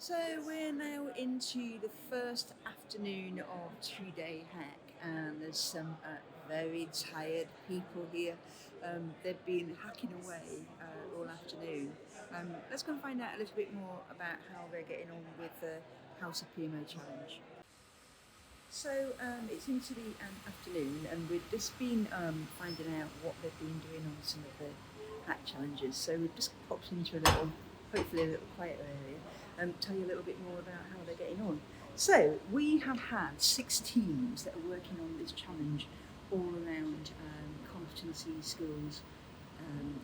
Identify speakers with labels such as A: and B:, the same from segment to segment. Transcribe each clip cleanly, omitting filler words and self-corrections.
A: So we're now into the first afternoon of 2-day hack, and there's some very tired people here. They've been hacking away all afternoon. Let's go and find out a little bit more about how they're getting on with the House of PMO challenge. So it's into the afternoon, and we've just been finding out what they've been doing on some of the hack challenges. So we've just popped into a little, hopefully a little quieter area, and tell you a little bit more about how they're getting on. So we have had 6 teams that are working on this challenge, all around competency skills,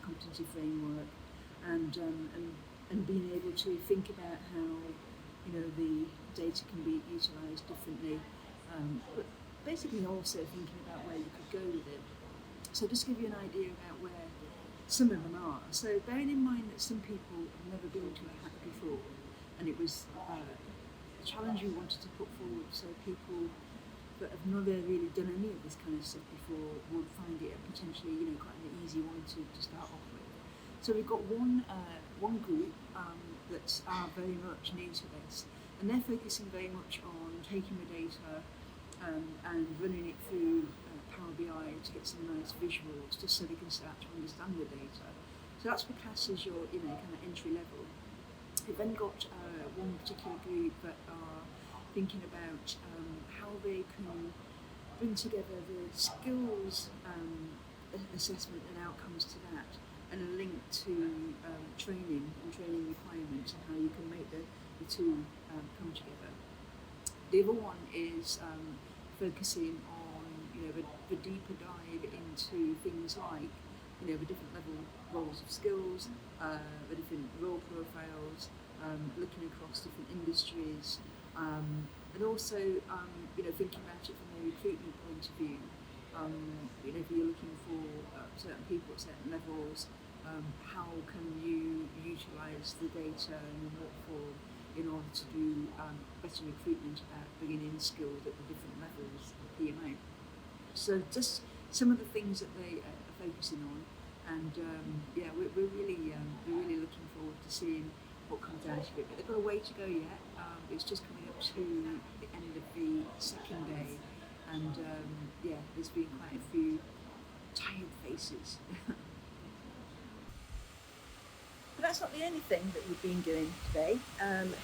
A: competency framework, and being able to think about how the data can be utilised differently, but basically also thinking about where you could go with it. So just give you an idea about where some of them are. So bearing in mind that some people have never been to a hack before, and it was a challenge we wanted to put forward so people that have never really done any of this kind of stuff before would find it potentially quite an easy one to start off with. So we've got one group that are very much new to this, and they're focusing very much on taking the data and running it through Power BI to get some nice visuals, just so they can start to understand the data. So that's what class is your kind of entry level. We've then got one particular group that are thinking about how they can bring together the skills assessment and outcomes to that, and a link to training and training requirements, and how you can make the two come together. The other one is focusing on the deeper dive into things like the different level roles of skills, the different role profiles, looking across different industries, and also thinking about it from a recruitment point of view. If you're looking for certain people at certain levels, how can you utilise the data and the workforce in order to do better recruitment about bringing in skills at the different levels of PMO. So just some of the things that they are focusing on, and we're really looking forward to seeing what comes out of it. But they've got a way to go yet. It's just coming up to the end of the second day, and there's been quite a few tired faces. But that's not the only thing that we've been doing today.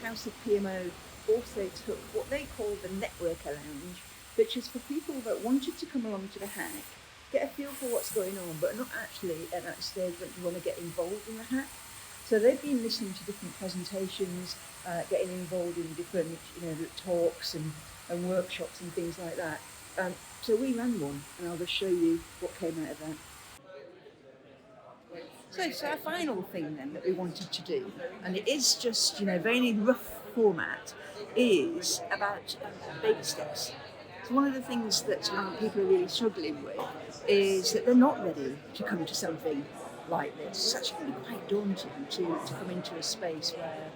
A: House of PMO also took what they call the Networker Lounge, which is for people that wanted to come along to the hack, get a feel for what's going on, but not actually at that stage that you want to get involved in the hack. So they've been listening to different presentations, getting involved in different talks and workshops and things like that. So we ran one, and I'll just show you what came out of that. So our final thing then that we wanted to do, and it is just very rough format, is about baby steps. So one of the things that people are really struggling with is that they're not ready to come to something like this. It's actually quite daunting to come into a space where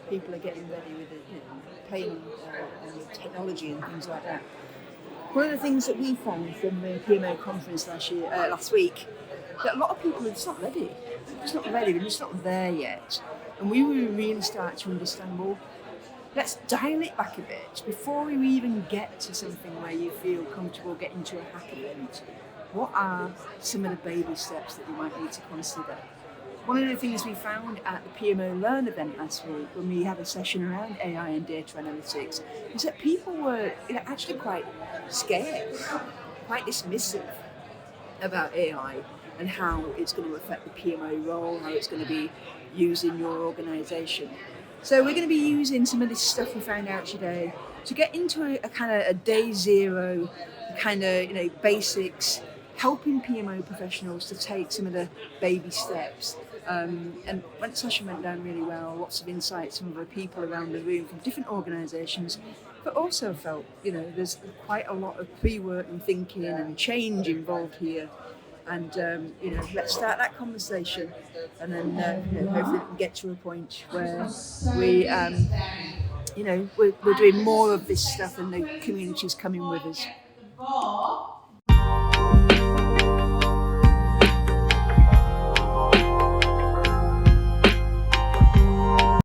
A: people are getting ready with playing with technology and things like that. One of the things that we found from the PMO conference last week, that a lot of people are just not ready. They're just not ready, they're just not there yet. And we will really start to understand, well, let's dial it back a bit before we even get to something where you feel comfortable getting to a hack event. What are some of the baby steps that you might need to consider? One of the things we found at the PMO Learn event last week, when we had a session around AI and data analytics, is that people were actually quite scared, quite dismissive about AI and how it's going to affect the PMO role, how it's going to be used in your organisation. So we're going to be using some of this stuff we found out today to get into a kind of a day zero kind of basics, helping PMO professionals to take some of the baby steps. And when the session went down really well, lots of insights from other people around the room from different organisations, but also felt there's quite a lot of pre-work and thinking and change involved here. And let's start that conversation, and then hopefully we can get to a point where we're doing more of this stuff, and the community's coming with us.